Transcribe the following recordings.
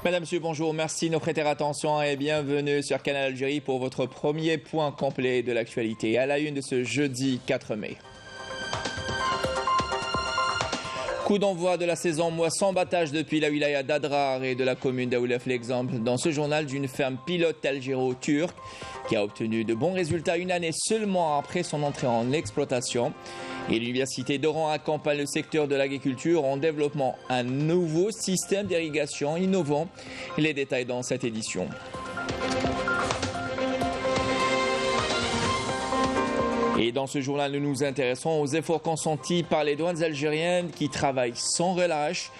Madame, Monsieur, bonjour, merci de nous prêter attention et bienvenue sur Canal Algérie pour votre premier point complet de l'actualité à la une de ce jeudi 4 mai. Coup d'envoi de la saison moisson-battage depuis la wilaya d'Adrar et de la commune d'Aoulef. L'exemple dans ce journal d'une ferme pilote algéro-turque qui a obtenu de bons résultats une année seulement après son entrée en exploitation. Et l'université d'Oran accompagne le secteur de l'agriculture en développant un nouveau système d'irrigation innovant. Les détails dans cette édition. Et dans ce journal, nous nous intéressons aux efforts consentis par les douanes algériennes qui travaillent sans relâche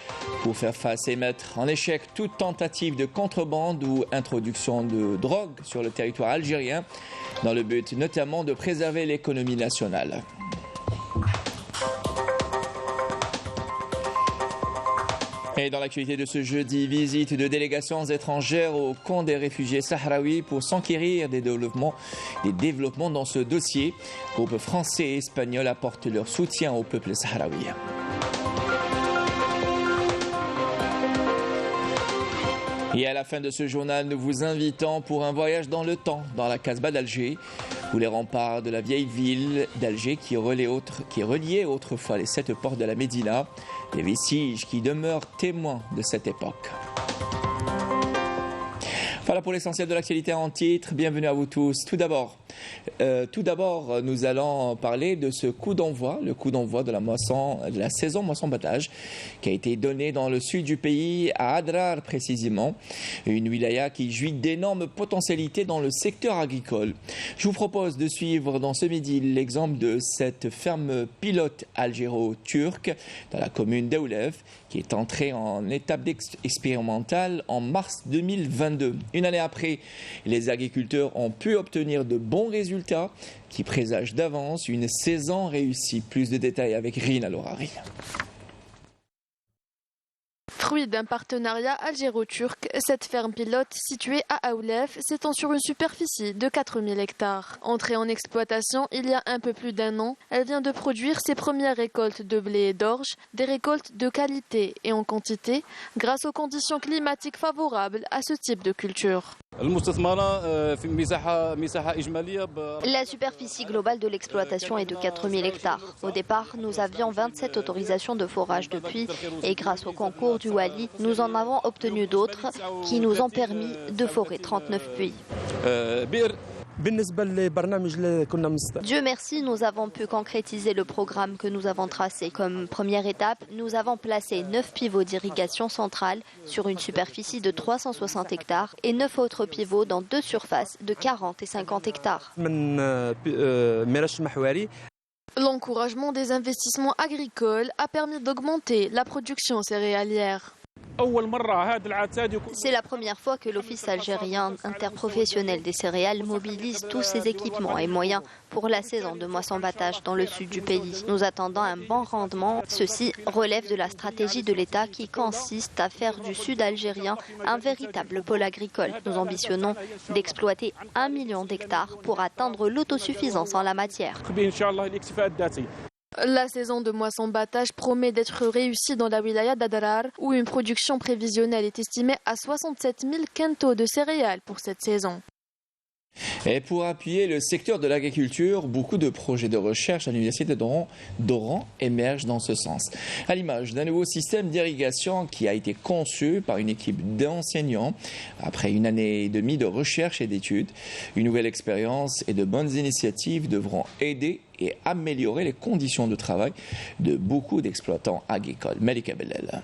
pour faire face et mettre en échec toute tentative de contrebande ou introduction de drogue sur le territoire algérien, dans le but notamment de préserver l'économie nationale. Et dans l'actualité de ce jeudi, visite de délégations étrangères au camp des réfugiés sahraouis pour s'enquérir des développements dans ce dossier. Groupes français et espagnols apportent leur soutien au peuple sahraoui. Et à la fin de ce journal, nous vous invitons pour un voyage dans le temps, dans la Casbah d'Alger, où les remparts de la vieille ville d'Alger qui reliait autrefois les 7 portes de la Médina, des vestiges qui demeurent témoins de cette époque. Voilà pour l'essentiel de l'actualité en titre. Bienvenue à vous tous. Tout d'abord, nous allons parler de ce coup d'envoi, le coup d'envoi de la saison moisson-battage qui a été donné dans le sud du pays, à Adrar précisément, une wilaya qui jouit d'énormes potentialités dans le secteur agricole. Je vous propose de suivre dans ce midi l'exemple de cette ferme pilote algéro-turque dans la commune d'Aoulef qui est entrée en étape expérimentale en mars 2022. Une année après, les agriculteurs ont pu obtenir de bons résultats qui présagent d'avance une saison réussie. Plus de détails avec Rina Lorari. Fruit d'un partenariat algéro-turc, cette ferme pilote située à Aoulef s'étend sur une superficie de 4000 hectares. Entrée en exploitation il y a un peu plus d'un an, elle vient de produire ses premières récoltes de blé et d'orge, des récoltes de qualité et en quantité, grâce aux conditions climatiques favorables à ce type de culture. La superficie globale de l'exploitation est de 4000 hectares. Au départ, nous avions 27 autorisations de forage de puits et grâce au concours du Wali, nous en avons obtenu d'autres qui nous ont permis de forer 39 puits. Dieu merci, nous avons pu concrétiser le programme que nous avons tracé. Comme première étape, nous avons placé 9 pivots d'irrigation centrale sur une superficie de 360 hectares et 9 autres pivots dans 2 surfaces de 40 et 50 hectares. L'encouragement des investissements agricoles a permis d'augmenter la production céréalière. C'est la première fois que l'Office algérien interprofessionnel des céréales mobilise tous ses équipements et moyens pour la saison de moisson-battage dans le sud du pays. Nous attendons un bon rendement. Ceci relève de la stratégie de l'État qui consiste à faire du sud algérien un véritable pôle agricole. Nous ambitionnons d'exploiter 1 million d'hectares pour atteindre l'autosuffisance en la matière. La saison de moisson-battage promet d'être réussie dans la wilaya d'Adrar, où une production prévisionnelle est estimée à 67 000 quintaux de céréales pour cette saison. Et pour appuyer le secteur de l'agriculture, beaucoup de projets de recherche à l'université d'Oran émergent dans ce sens. À l'image d'un nouveau système d'irrigation qui a été conçu par une équipe d'enseignants après une année et demie de recherche et d'études. Une nouvelle expérience et de bonnes initiatives devront aider et améliorer les conditions de travail de beaucoup d'exploitants agricoles. Malika Bellel.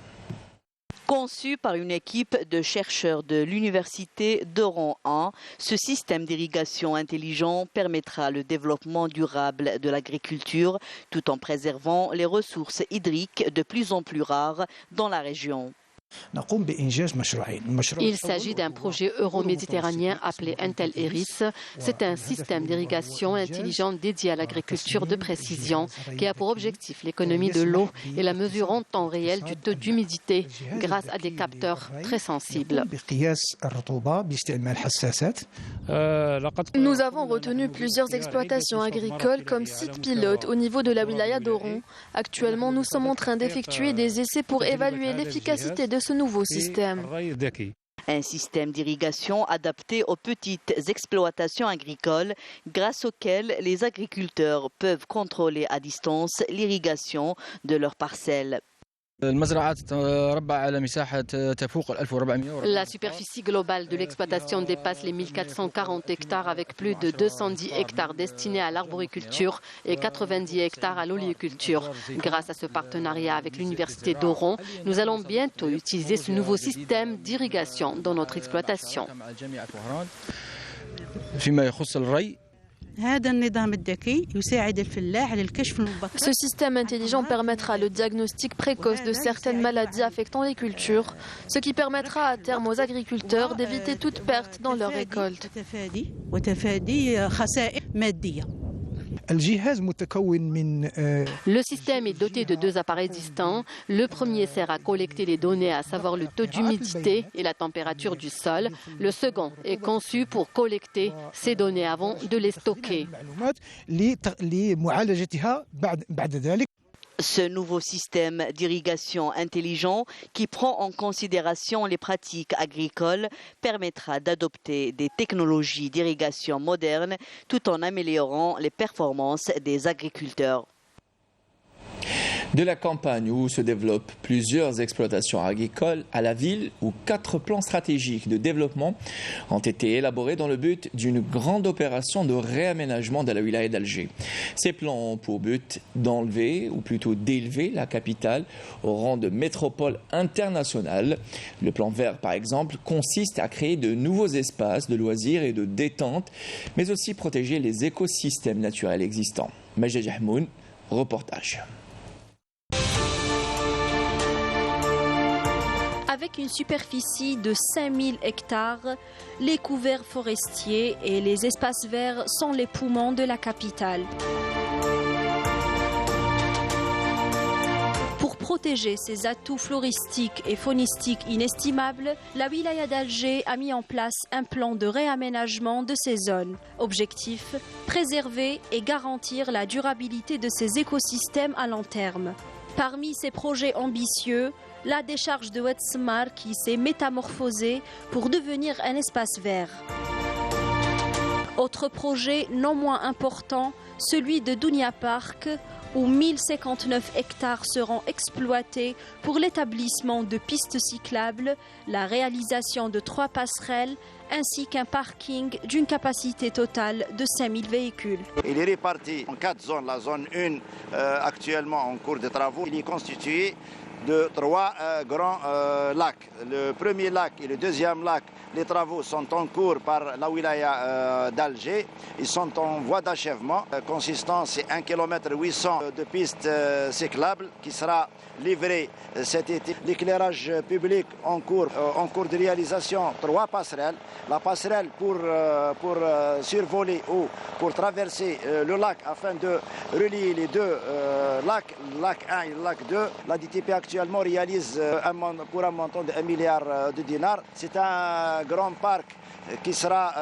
Conçu par une équipe de chercheurs de l'université d'Oran 1, ce système d'irrigation intelligent permettra le développement durable de l'agriculture tout en préservant les ressources hydriques de plus en plus rares dans la région. Il s'agit d'un projet euro-méditerranéen appelé Entel Eris. C'est un système d'irrigation intelligent dédié à l'agriculture de précision qui a pour objectif l'économie de l'eau et la mesure en temps réel du taux d'humidité grâce à des capteurs très sensibles. Nous avons retenu plusieurs exploitations agricoles comme site pilote au niveau de la wilaya d'Oran. Actuellement, nous sommes en train d'effectuer des essais pour évaluer l'efficacité de ce nouveau système. Un système d'irrigation adapté aux petites exploitations agricoles grâce auquel les agriculteurs peuvent contrôler à distance l'irrigation de leurs parcelles. La superficie globale de l'exploitation dépasse les 1440 hectares avec plus de 210 hectares destinés à l'arboriculture et 90 hectares à l'oléiculture. Grâce à ce partenariat avec l'Université d'Oran, nous allons bientôt utiliser ce nouveau système d'irrigation dans notre exploitation. Ce système intelligent permettra le diagnostic précoce de certaines maladies affectant les cultures, ce qui permettra à terme aux agriculteurs d'éviter toute perte dans leur récolte. Le système est doté de 2 appareils distincts. Le premier sert à collecter les données, à savoir le taux d'humidité et la température du sol. Le second est conçu pour collecter ces données avant de les stocker. Ce nouveau système d'irrigation intelligent qui prend en considération les pratiques agricoles permettra d'adopter des technologies d'irrigation modernes tout en améliorant les performances des agriculteurs. De la campagne où se développent plusieurs exploitations agricoles à la ville où 4 plans stratégiques de développement ont été élaborés dans le but d'une grande opération de réaménagement de la wilaya d'Alger. Ces plans ont pour but d'enlever ou plutôt d'élever la capitale au rang de métropole internationale. Le plan vert par exemple consiste à créer de nouveaux espaces de loisirs et de détente mais aussi protéger les écosystèmes naturels existants. Majed Jahmoun, reportage. Avec une superficie de 5000 hectares, les couverts forestiers et les espaces verts sont les poumons de la capitale. Pour protéger ses atouts floristiques et faunistiques inestimables, la wilaya d'Alger a mis en place un plan de réaménagement de ces zones. Objectif, préserver et garantir la durabilité de ces écosystèmes à long terme. Parmi ces projets ambitieux, la décharge de Oued-Smar qui s'est métamorphosée pour devenir un espace vert. Autre projet non moins important, celui de Dounia Park, où 1059 hectares seront exploités pour l'établissement de pistes cyclables, la réalisation de 3 passerelles ainsi qu'un parking d'une capacité totale de 5000 véhicules. Il est réparti en 4 zones. La zone 1 actuellement en cours de travaux, il est constitué de 3 grands lacs. Le premier lac et le deuxième lac, les travaux sont en cours par la wilaya d'Alger. Ils sont en voie d'achèvement. Consistant, c'est 1,8 km de pistes cyclables qui sera livré cet été. L'éclairage public en cours de réalisation, 3 passerelles. La passerelle pour survoler ou pour traverser le lac afin de relier les 2 lacs, lac 1 et lac 2. La DTP actuellement réalise pour un montant de 1 milliard de dinars. C'est un grand parc qui sera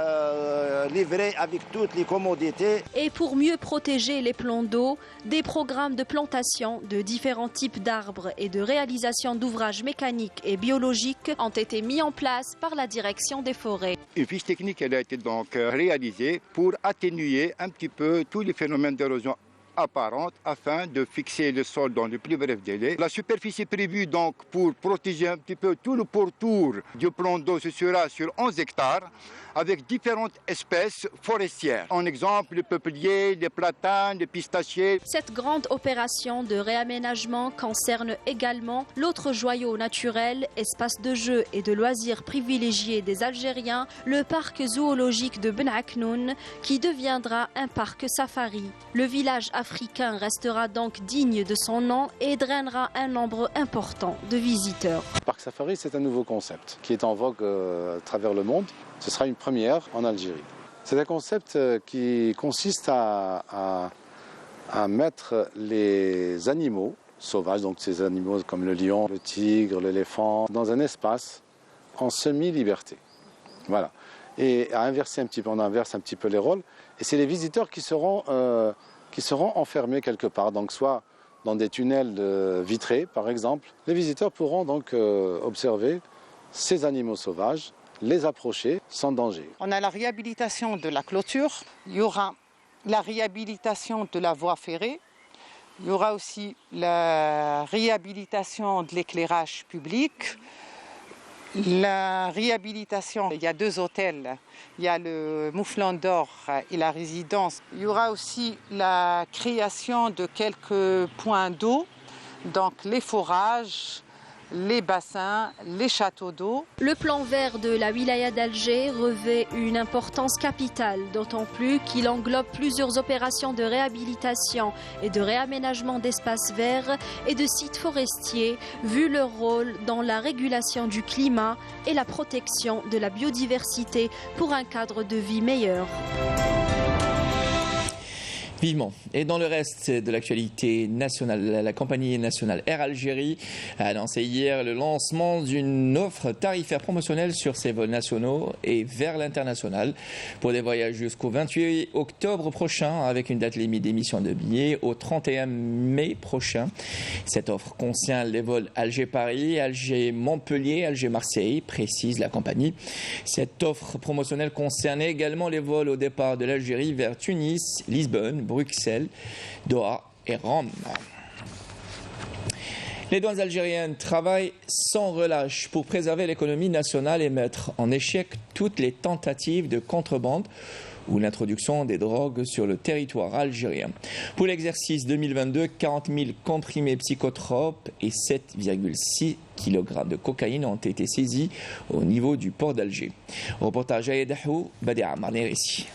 livré avec toutes les commodités. Et pour mieux protéger les plans d'eau, des programmes de plantation de différents types d'arbres et de réalisation d'ouvrages mécaniques et biologiques ont été mis en place par la direction des forêts. Une fiche technique elle a été donc réalisée pour atténuer un petit peu tous les phénomènes d'érosion apparente afin de fixer le sol dans le plus bref délai. La superficie prévue donc pour protéger un petit peu tout le pourtour du plan d'eau, ce sera sur 11 hectares avec différentes espèces forestières. En exemple, le peuplier, les platanes, les pistachiers. Cette grande opération de réaménagement concerne également l'autre joyau naturel, espace de jeux et de loisirs privilégiés des Algériens, le parc zoologique de Ben Aknoun, qui deviendra un parc safari. Le village africain restera donc digne de son nom et drainera un nombre important de visiteurs. Le parc safari, c'est un nouveau concept qui est en vogue à travers le monde. Ce sera une première en Algérie. C'est un concept qui consiste à mettre les animaux sauvages, donc ces animaux comme le lion, le tigre, l'éléphant, dans un espace en semi-liberté. Voilà. Et on inverse un petit peu les rôles. Et c'est les visiteurs qui seront enfermés quelque part, donc soit dans des tunnels vitrés par exemple. Les visiteurs pourront donc observer ces animaux sauvages, les approcher sans danger. On a la réhabilitation de la clôture, il y aura la réhabilitation de la voie ferrée, il y aura aussi la réhabilitation de l'éclairage public, la réhabilitation, il y a 2 hôtels, il y a le Mouflon d'Or et la résidence. Il y aura aussi la création de quelques points d'eau, donc les forages, les bassins, les châteaux d'eau. Le plan vert de la wilaya d'Alger revêt une importance capitale, d'autant plus qu'il englobe plusieurs opérations de réhabilitation et de réaménagement d'espaces verts et de sites forestiers, vu leur rôle dans la régulation du climat et la protection de la biodiversité pour un cadre de vie meilleur. Vivement. Et dans le reste de l'actualité nationale, la compagnie nationale Air Algérie a annoncé hier le lancement d'une offre tarifaire promotionnelle sur ses vols nationaux et vers l'international pour des voyages jusqu'au 28 octobre prochain avec une date limite d'émission de billets au 31 mai prochain. Cette offre concerne les vols Alger-Paris, Alger-Montpellier, Alger-Marseille, précise la compagnie. Cette offre promotionnelle concerne également les vols au départ de l'Algérie vers Tunis, Lisbonne, Bruxelles, Doha et Rome. Les douanes algériennes travaillent sans relâche pour préserver l'économie nationale et mettre en échec toutes les tentatives de contrebande ou l'introduction des drogues sur le territoire algérien. Pour l'exercice 2022, 40 000 comprimés psychotropes et 7,6 kg de cocaïne ont été saisis au niveau du port d'Alger. Reportage à Edahou, Badia Marnérissi.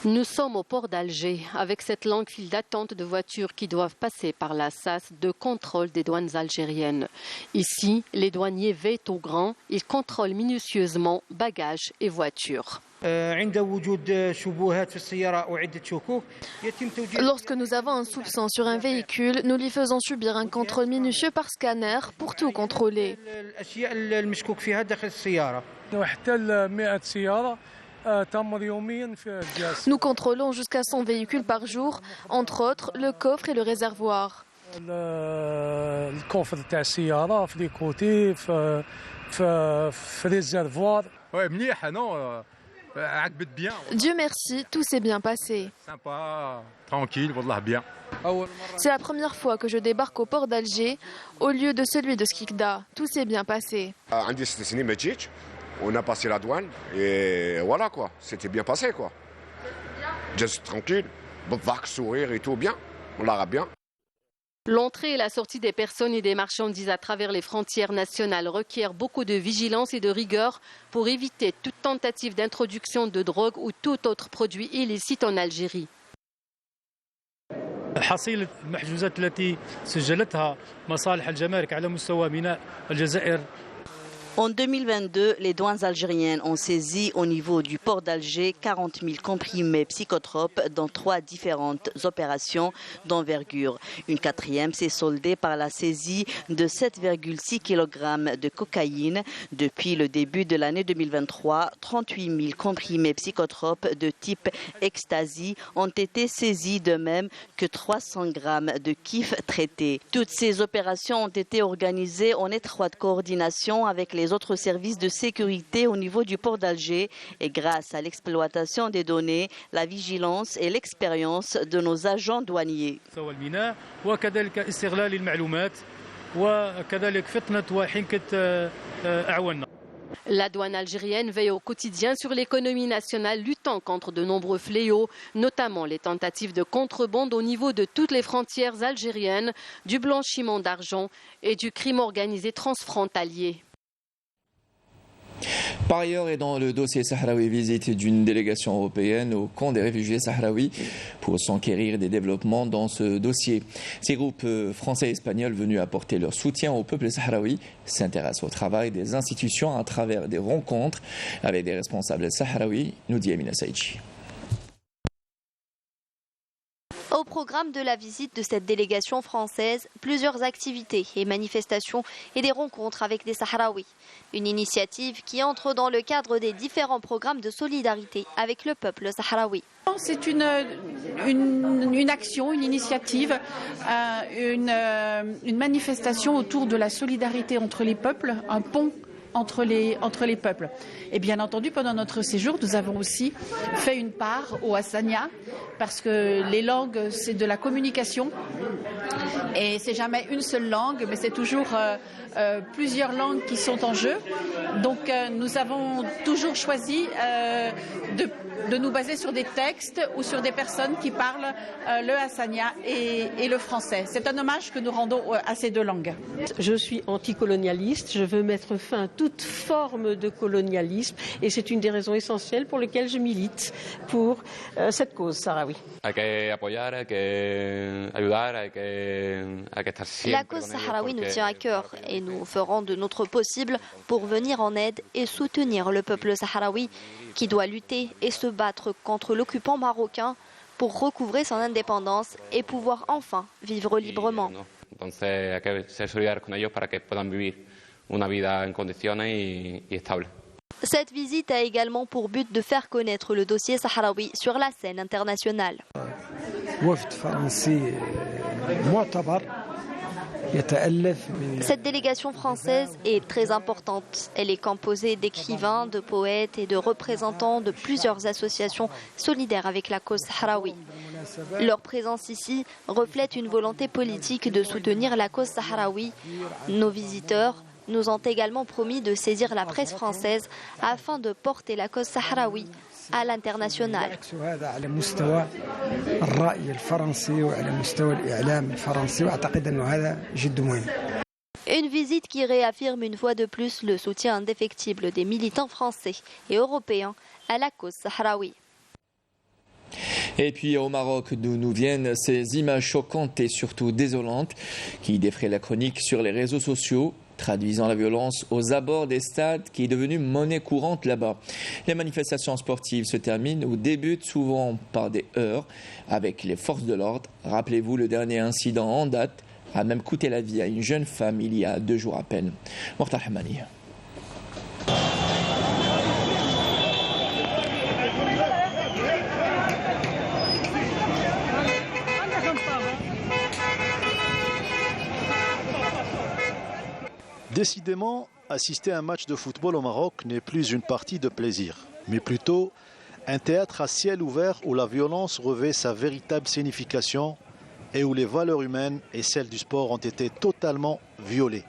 Nous sommes au port d'Alger, avec cette longue file d'attente de voitures qui doivent passer par la SAS de contrôle des douanes algériennes. Ici, les douaniers veillent au grand, ils contrôlent minutieusement bagages et voitures. Lorsque nous avons un soupçon sur un véhicule, nous lui faisons subir un contrôle minutieux par scanner pour tout contrôler. Nous contrôlons jusqu'à 100 véhicules par jour, entre autres le coffre et le réservoir. Dieu merci, tout s'est bien passé. C'est la première fois que je débarque au port d'Alger au lieu de celui de Skikda. Tout s'est bien passé. On a passé la douane et voilà quoi, c'était bien passé quoi. Juste tranquille, vague sourire et tout bien, on l'aura bien. L'entrée et la sortie des personnes et des marchandises à travers les frontières nationales requiert beaucoup de vigilance et de rigueur pour éviter toute tentative d'introduction de drogue ou tout autre produit illicite en Algérie. حصيلة المحجوزات التي سجلتها مصالح الجمارك على مستوى ميناء الجزائر. En 2022, les douanes algériennes ont saisi au niveau du port d'Alger 40 000 comprimés psychotropes dans 3 différentes opérations d'envergure. Une 4e s'est soldée par la saisie de 7,6 kg de cocaïne. Depuis le début de l'année 2023, 38 000 comprimés psychotropes de type ecstasy ont été saisis, de même que 300 grammes de kiff traités. Toutes ces opérations ont été organisées en étroite coordination avec les autres services de sécurité au niveau du port d'Alger et grâce à l'exploitation des données, la vigilance et l'expérience de nos agents douaniers. La douane algérienne veille au quotidien sur l'économie nationale, luttant contre de nombreux fléaux, notamment les tentatives de contrebande au niveau de toutes les frontières algériennes, du blanchiment d'argent et du crime organisé transfrontalier. Par ailleurs, et dans le dossier sahraoui, visite d'une délégation européenne au camp des réfugiés sahraouis pour s'enquérir des développements dans ce dossier. Ces groupes français et espagnols venus apporter leur soutien au peuple sahraoui s'intéressent au travail des institutions à travers des rencontres avec des responsables sahraouis, nous dit Amina Saïdji. Au programme de la visite de cette délégation française, plusieurs activités et manifestations et des rencontres avec des Sahraouis. Une initiative qui entre dans le cadre des différents programmes de solidarité avec le peuple sahraoui. C'est une action, une initiative, une manifestation autour de la solidarité entre les peuples, un pont entre les peuples. Et bien entendu, pendant notre séjour, nous avons aussi fait une part au Hassania, parce que les langues, c'est de la communication, et c'est jamais une seule langue, mais c'est toujours plusieurs langues qui sont en jeu. Donc nous avons toujours choisi de nous baser sur des textes ou sur des personnes qui parlent le Hassania et le français. C'est un hommage que nous rendons à ces deux langues. Je suis anticolonialiste, je veux mettre fin à toute forme de colonialisme et c'est une des raisons essentielles pour lesquelles je milite pour cette cause sahraoui. La cause sahraoui nous tient à cœur et nous ferons de notre possible pour venir en aide et soutenir le peuple sahraoui qui doit lutter et se battre contre l'occupant marocain pour recouvrer son indépendance et pouvoir enfin vivre librement. Cette visite a également pour but de faire connaître le dossier sahraoui sur la scène internationale. Cette délégation française est très importante. Elle est composée d'écrivains, de poètes et de représentants de plusieurs associations solidaires avec la cause sahraoui. Leur présence ici reflète une volonté politique de soutenir la cause sahraoui. Nos visiteurs nous ont également promis de saisir la presse française afin de porter la cause sahraoui à l'international. Une visite qui réaffirme une fois de plus le soutien indéfectible des militants français et européens à la cause sahraoui. Et puis au Maroc, d'où nous viennent ces images choquantes et surtout désolantes qui défraient la chronique sur les réseaux sociaux, traduisant la violence aux abords des stades qui est devenue monnaie courante là-bas. Les manifestations sportives se terminent ou débutent souvent par des heurts avec les forces de l'ordre. Rappelez-vous, le dernier incident en date a même coûté la vie à une jeune femme il y a 2 jours à peine. Mortal Hamani. Décidément, assister à un match de football au Maroc n'est plus une partie de plaisir, mais plutôt un théâtre à ciel ouvert où la violence revêt sa véritable signification et où les valeurs humaines et celles du sport ont été totalement violées.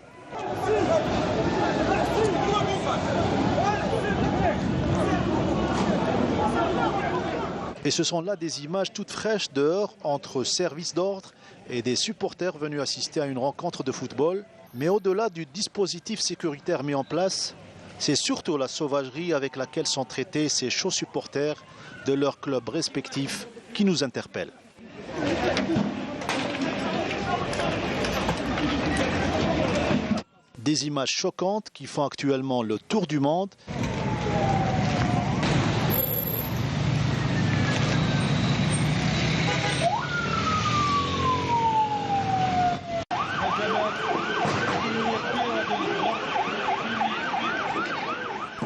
Et ce sont là des images toutes fraîches dehors entre services d'ordre et des supporters venus assister à une rencontre de football. Mais au-delà du dispositif sécuritaire mis en place, c'est surtout la sauvagerie avec laquelle sont traités ces chauds supporters de leurs clubs respectifs qui nous interpellent. Des images choquantes qui font actuellement le tour du monde.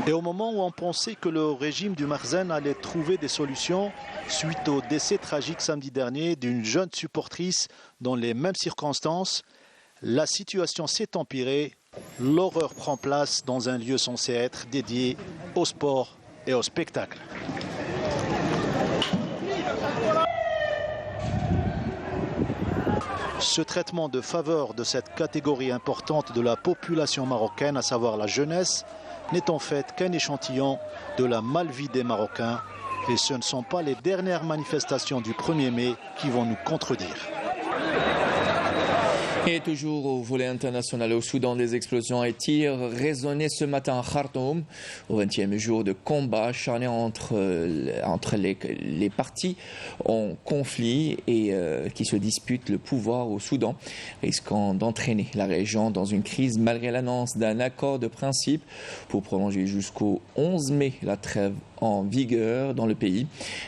Et au moment où on pensait que le régime du Makhzen allait trouver des solutions suite au décès tragique samedi dernier d'une jeune supportrice dans les mêmes circonstances, la situation s'est empirée. L'horreur prend place dans un lieu censé être dédié au sport et au spectacle. Ce traitement de faveur de cette catégorie importante de la population marocaine, à savoir la jeunesse, n'est en fait qu'un échantillon de la malvie des Marocains. Et ce ne sont pas les dernières manifestations du 1er mai qui vont nous contredire. Et toujours au volet international au Soudan, des explosions et tirs résonnaient ce matin à Khartoum, au 20e jour de combat acharné entre les parties en conflit et qui se disputent le pouvoir au Soudan, risquant d'entraîner la région dans une crise malgré l'annonce d'un accord de principe pour prolonger jusqu'au 11 mai la trêve en vigueur dans le pays.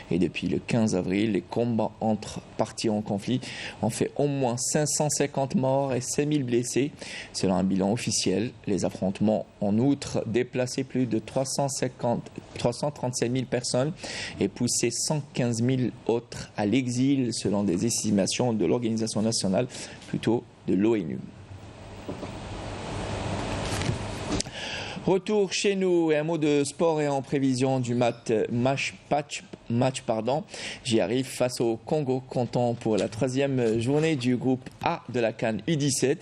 Et depuis le 15 avril, les combats entre parties en conflit ont fait au moins 550 morts et 5000 blessés. Selon un bilan officiel, les affrontements en outre déplacé plus de 337 000 personnes et poussé 115 000 autres à l'exil selon des estimations de l'Organisation nationale, plutôt de l'ONU. Retour chez nous et un mot de sport et en prévision du match. J'y arrive face au Congo, comptant pour la 3e journée du groupe A de la CAN U17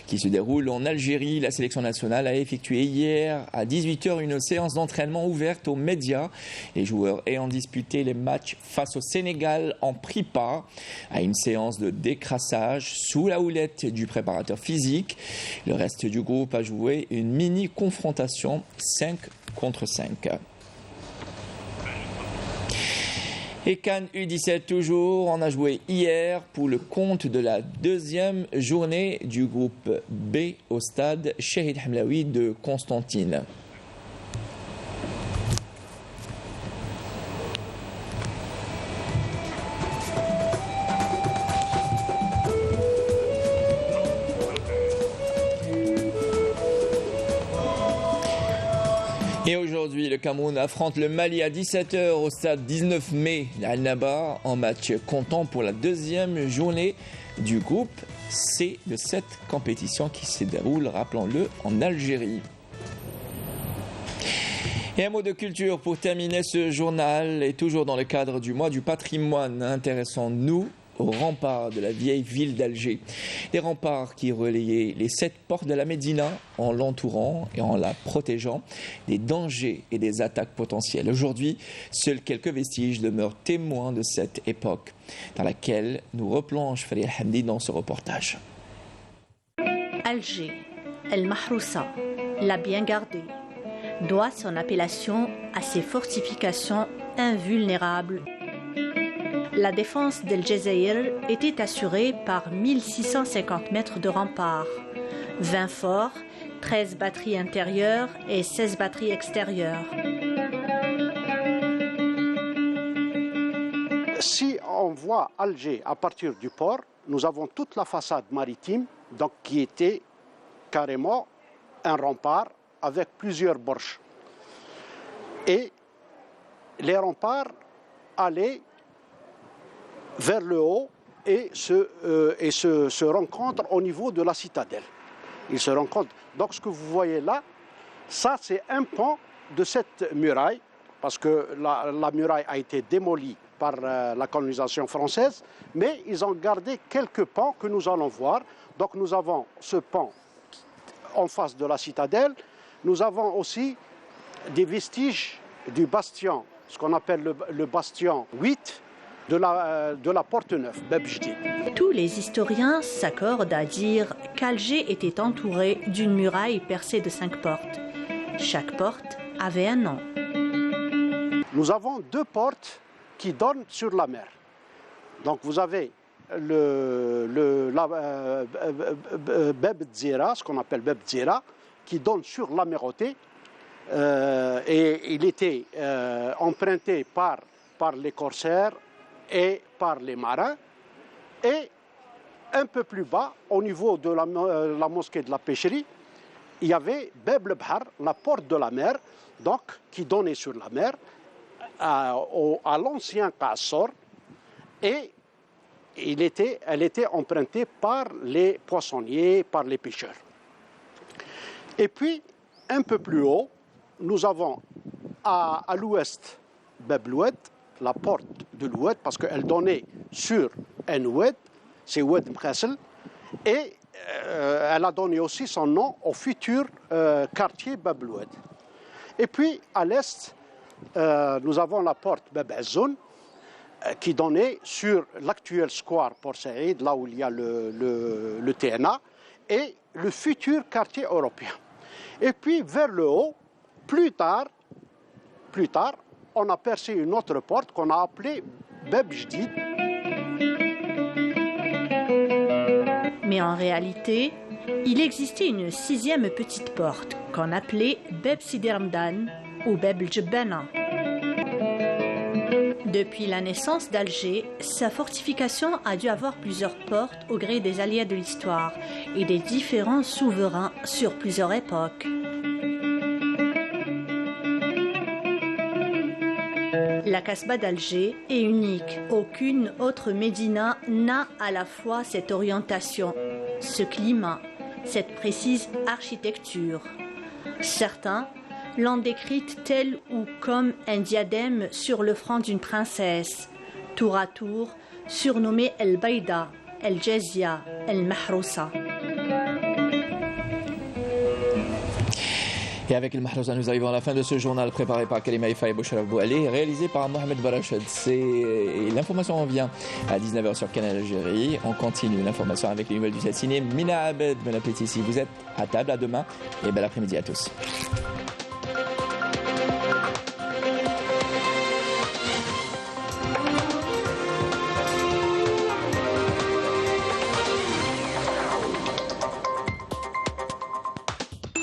qui se déroule en Algérie. La sélection nationale a effectué hier à 18h une séance d'entraînement ouverte aux médias. Les joueurs ayant disputé les matchs face au Sénégal ont pris part à une séance de décrassage sous la houlette du préparateur physique. Le reste du groupe a joué une mini-confrontation 5 contre 5. Et CAN U17 toujours, on a joué hier pour le compte de la 2e journée du groupe B au stade Chahid Hamlaoui de Constantine. Et aujourd'hui, le Cameroun affronte le Mali à 17h au stade 19 mai d'Al-Naba en match comptant pour la 2e journée du groupe C de cette compétition qui se déroule, rappelons-le, en Algérie. Et un mot de culture pour terminer ce journal, et toujours dans le cadre du mois du patrimoine, intéressons-nous aux remparts de la vieille ville d'Alger. Des remparts qui relayaient les 7 portes de la Médina en l'entourant et en la protégeant des dangers et des attaques potentielles. Aujourd'hui, seuls quelques vestiges demeurent témoins de cette époque dans laquelle nous replonge Farid Hamdi dans ce reportage. Alger, El Mahroussa, la bien gardée, doit son appellation à ses fortifications invulnérables. La défense d'El Jezaïr était assurée par 1650 mètres de remparts, 20 forts, 13 batteries intérieures et 16 batteries extérieures. Si on voit Alger à partir du port, nous avons toute la façade maritime donc, qui était carrément un rempart avec plusieurs borches. Et les remparts allaient vers le haut et se rencontrent au niveau de la citadelle. Ils se rencontrent. Donc ce que vous voyez là, ça c'est un pan de cette muraille, parce que la muraille a été démolie par la colonisation française, mais ils ont gardé quelques pans que nous allons voir. Donc nous avons ce pan en face de la citadelle, nous avons aussi des vestiges du bastion, ce qu'on appelle le bastion 8, de la Porte-Neuve, Bab Jdid. Tous les historiens s'accordent à dire qu'Alger était entouré d'une muraille percée de 5 portes. Chaque porte avait un nom. Nous avons 2 portes qui donnent sur la mer. Donc vous avez Bab Tzira, ce qu'on appelle Bab Tzira, qui donne sur la Méroté. Et il était emprunté par les corsaires et par les marins. Et un peu plus bas, au niveau de la mosquée de la pêcherie, il y avait Bab el-Bahar, la porte de la mer, donc, qui donnait sur la mer, à l'ancien Kassor, et elle était empruntée par les poissonniers, par les pêcheurs. Et puis, un peu plus haut, nous avons à l'ouest Bab el-Oued, la porte de l'Oued, parce qu'elle donnait sur un Oued, c'est Oued Mkhassel, et elle a donné aussi son nom au futur quartier Bab el-Oued. Et puis à l'est, nous avons la porte Bab Azzoun, qui donnait sur l'actuel square Port Saïd, là où il y a le TNA, et le futur quartier européen. Et puis vers le haut, plus tard, on a percé une autre porte qu'on a appelée Bab Jdid. Mais en réalité, il existait une 6e petite porte qu'on appelait Bab Sidi Ramdan ou Bab el-Jebbana. Depuis la naissance d'Alger, sa fortification a dû avoir plusieurs portes au gré des alliés de l'histoire et des différents souverains sur plusieurs époques. La Casbah d'Alger est unique. Aucune autre médina n'a à la fois cette orientation, ce climat, cette précise architecture. Certains l'ont décrite telle ou comme un diadème sur le front d'une princesse, tour à tour surnommée El Baïda, El Jazia, El Mahrousa. Et avec El Mahrousa, nous arrivons à la fin de ce journal préparé par Kalima Ifa et Bouchraf Bouali, réalisé par Mohamed Barachad. L'information en vient à 19h sur Canal Algérie. On continue l'information avec les nouvelles du ciné. Mina Abed, bon appétit si vous êtes à table. À demain et bel après-midi à tous.